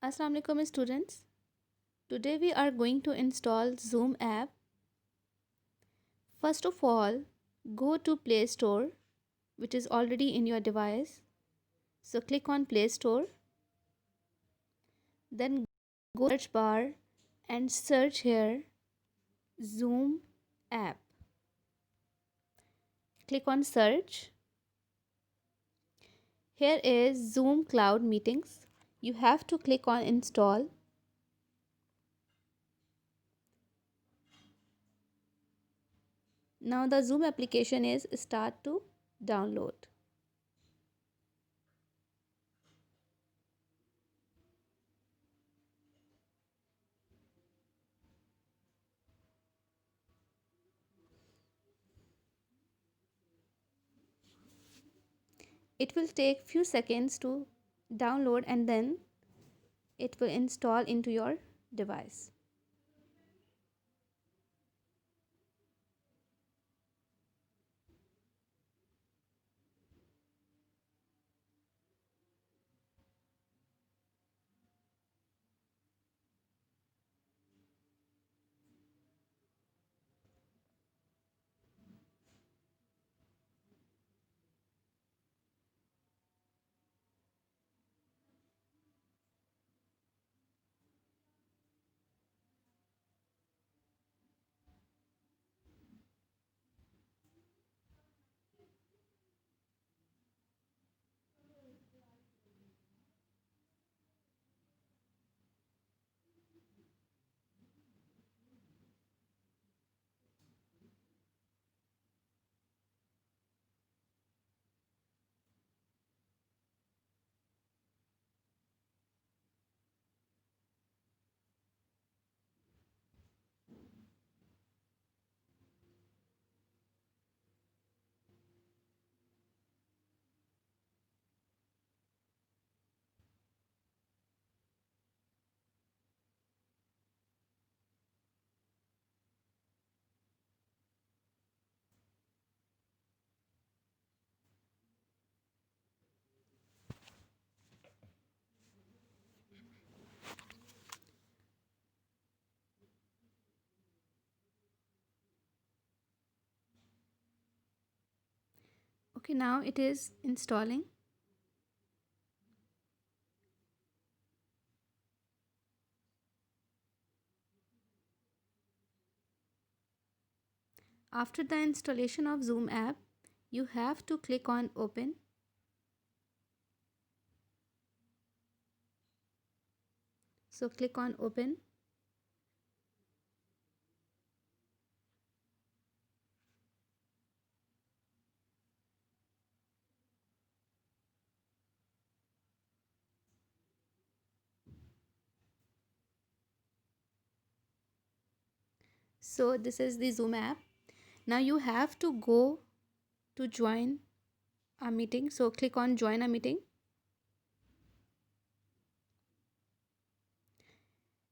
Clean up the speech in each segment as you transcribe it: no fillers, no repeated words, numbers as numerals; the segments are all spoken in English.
Assalamu alaikum students. Today we are going to install Zoom app. First of all, go to Play Store, which is already in your device. So click on Play Store. Then go to search bar and search here Zoom app. Click on search. Here is Zoom Cloud Meetings. You have to click on install. Now the Zoom application is start to download. It will take few seconds to download and then it will install into your device. Okay, now it is installing. After the installation of Zoom app, you have to click on open. So click on open. So this is the Zoom app. Now you have to go to join a meeting. So click on join a meeting.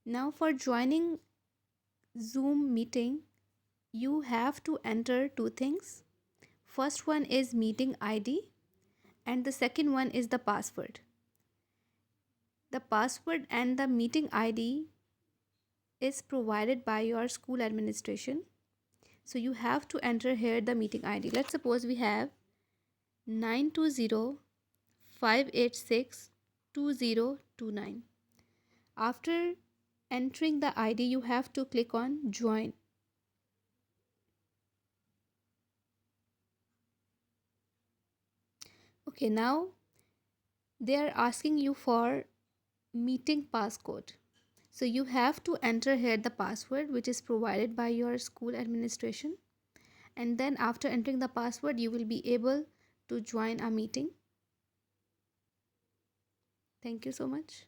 Now for joining Zoom meeting, you have to enter two things. First one is meeting ID and the second one is the password. The password and the meeting ID is provided by your school administration. So you have to enter here the meeting ID. Let's suppose we have 920-586-2029. After entering the ID, you have to click on join. Okay, now they are asking you for meeting passcode. So you have to enter here the password which is provided by your school administration. And then after entering the password, you will be able to join a meeting. Thank you so much.